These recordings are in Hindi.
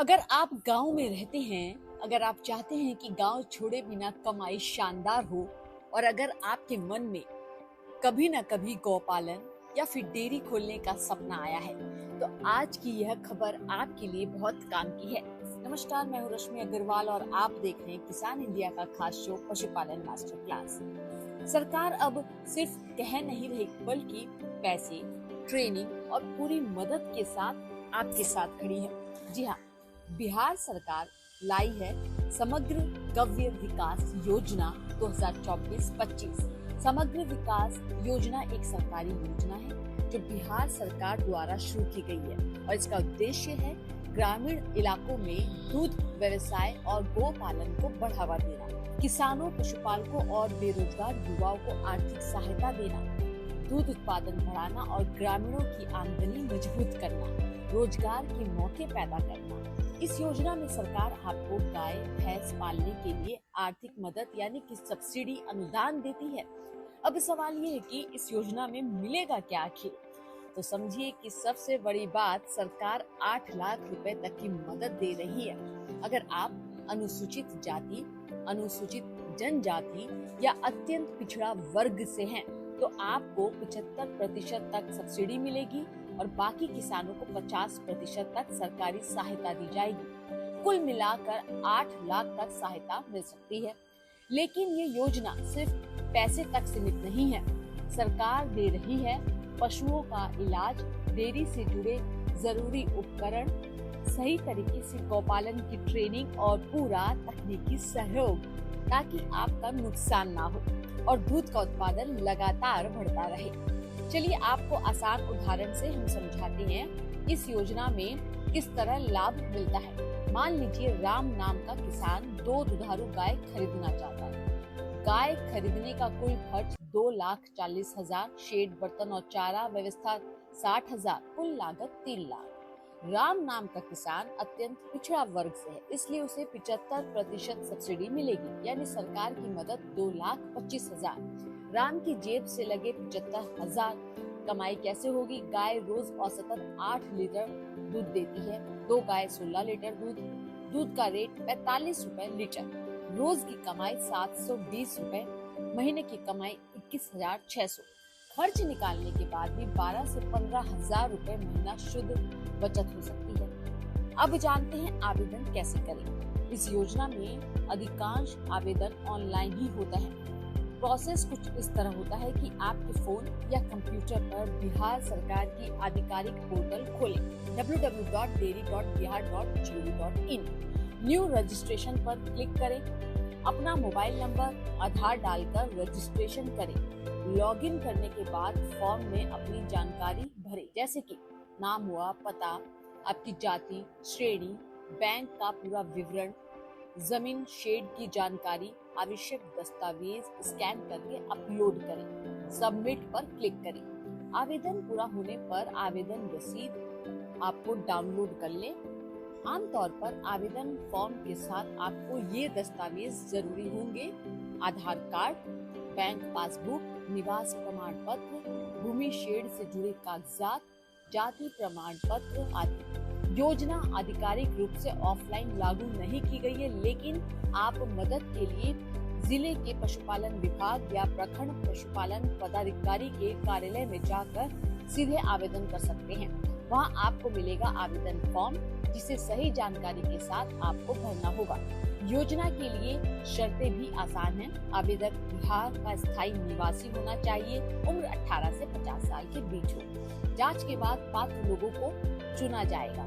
अगर आप गांव में रहते हैं, अगर आप चाहते हैं कि गांव छोड़े बिना कमाई शानदार हो और अगर आपके मन में कभी ना कभी गौपालन या फिर डेयरी खोलने का सपना आया है, तो आज की यह खबर आपके लिए बहुत काम की है। नमस्कार, मैं हूं रश्मि अग्रवाल और आप देख रहे हैं किसान इंडिया का खास शो पशुपालन मास्टर क्लास। सरकार अब सिर्फ कह नहीं रही बल्कि पैसे, ट्रेनिंग और पूरी मदद के साथ आपके साथ खड़ी है। जी हाँ, बिहार सरकार लाई है समग्र गव्य विकास योजना 2024-25। समग्र विकास योजना एक सरकारी योजना है जो बिहार सरकार द्वारा शुरू की गई है और इसका उद्देश्य है ग्रामीण इलाकों में दूध व्यवसाय और गौ पालन को बढ़ावा देना, किसानों, पशुपालकों और बेरोजगार युवाओं को आर्थिक सहायता देना, दूध उत्पादन बढ़ाना और ग्रामीणों की आमदनी मजबूत करना, रोजगार के मौके पैदा करना। इस योजना में सरकार आपको गाय भैंस पालने के लिए आर्थिक मदद यानी कि सब्सिडी अनुदान देती है। अब सवाल ये है कि इस योजना में मिलेगा क्या आखिर? तो समझिए कि सबसे बड़ी बात, सरकार 8 लाख रुपए तक की मदद दे रही है। अगर आप अनुसूचित जाति, अनुसूचित जनजाति या अत्यंत पिछड़ा वर्ग से हैं, तो आपको 75% तक सब्सिडी मिलेगी और बाकी किसानों को 50% तक सरकारी सहायता दी जाएगी। कुल मिलाकर 8 लाख तक सहायता मिल सकती है। लेकिन ये योजना सिर्फ पैसे तक सीमित नहीं है। सरकार दे रही है पशुओं का इलाज, डेयरी से जुड़े जरूरी उपकरण, सही तरीके से गौपालन की ट्रेनिंग और पूरा तकनीकी सहयोग, ताकि आपका नुकसान ना हो और दूध का उत्पादन लगातार बढ़ता रहे। चलिए आपको आसान उदाहरण से हम समझाते हैं इस योजना में किस तरह लाभ मिलता है। मान लीजिए राम नाम का किसान 2 दुधारू गाय खरीदना चाहता है। गाय खरीदने का कुल खर्च 2,40,000, शेड, बर्तन और चारा व्यवस्था 60,000, कुल लागत 3 लाख। राम नाम का किसान अत्यंत पिछड़ा वर्ग से है, इसलिए उसे 75% सब्सिडी मिलेगी, यानी सरकार की मदद 2,25,000। राम की जेब से लगे 75,000। कमाई कैसे होगी? गाय रोज औसतन 8 लीटर दूध देती है, 2 गाय 16 लीटर दूध का रेट 45 रुपए लीटर। रोज की कमाई 720 रुपए, महीने की कमाई 21,600। खर्च निकालने के बाद भी 12 से 15,000 रुपए महीना शुद्ध बचत हो सकती है। अब जानते हैं आवेदन कैसे करें। इस योजना में अधिकांश आवेदन ऑनलाइन ही होता है। प्रोसेस कुछ इस तरह होता है कि आपके फोन या कंप्यूटर पर बिहार सरकार की आधिकारिक पोर्टल खोलें www.dairy.bihar.gov.in। न्यू रजिस्ट्रेशन पर क्लिक करें, अपना मोबाइल नंबर, आधार डालकर रजिस्ट्रेशन करें। लॉगिन करने के बाद फॉर्म में अपनी जानकारी भरें, जैसे कि नाम हुआ, पता, आपकी जाति, श्रेणी, बैंक का पूरा विवरण, जमीन, शेड की जानकारी, आवश्यक दस्तावेज स्कैन करके अपलोड करें। सबमिट पर क्लिक करें। आवेदन पूरा होने पर आवेदन रसीद आपको डाउनलोड कर लें। आमतौर पर आवेदन फॉर्म के साथ आपको ये दस्तावेज जरूरी होंगे: आधार कार्ड, बैंक पासबुक, निवास प्रमाण पत्र, भूमि शेड से जुड़े कागजात, जाति प्रमाण पत्र आदि। योजना आधिकारिक रूप से ऑफलाइन लागू नहीं की गई है, लेकिन आप मदद के लिए जिले के पशुपालन विभाग या प्रखंड पशुपालन पदाधिकारी के कार्यालय में जाकर सीधे आवेदन कर सकते हैं। वहां आपको मिलेगा आवेदन फॉर्म, जिसे सही जानकारी के साथ आपको भरना होगा। योजना के लिए शर्तें भी आसान हैं। आवेदक बिहार का स्थायी निवासी होना चाहिए, उम्र 18 से 50 साल के बीच हो। जांच के बाद पात्र लोगों को चुना जाएगा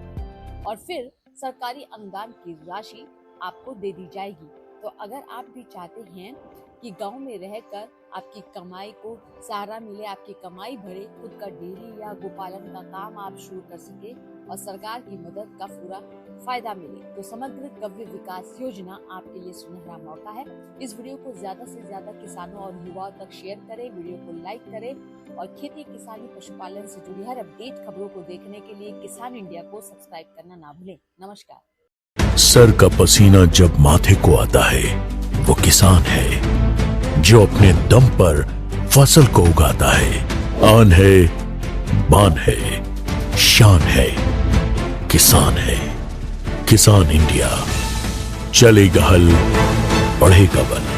और फिर सरकारी अनुदान की राशि आपको दे दी जाएगी। तो अगर आप भी चाहते हैं कि गांव में रहकर आपकी कमाई को सहारा मिले, आपकी कमाई बढ़े, खुद का डेयरी या गोपालन का काम आप शुरू कर सके और सरकार की मदद का पूरा फायदा मिले, तो समग्र गव्य विकास योजना आपके लिए सुनहरा मौका है। इस वीडियो को ज्यादा से ज्यादा किसानों और युवाओं तक शेयर करें, वीडियो को लाइक करें और खेती, किसानी, पशुपालन से जुड़ी हर अपडेट खबरों को देखने के लिए किसान इंडिया को सब्सक्राइब करना ना भूलें। नमस्कार। सर का पसीना जब माथे को आता है, वो किसान है जो अपने दम पर फसल को उगाता है। आन है, बान है, शान है, किसान है। किसान इंडिया, चलेगा हल, बढ़ेगा बल।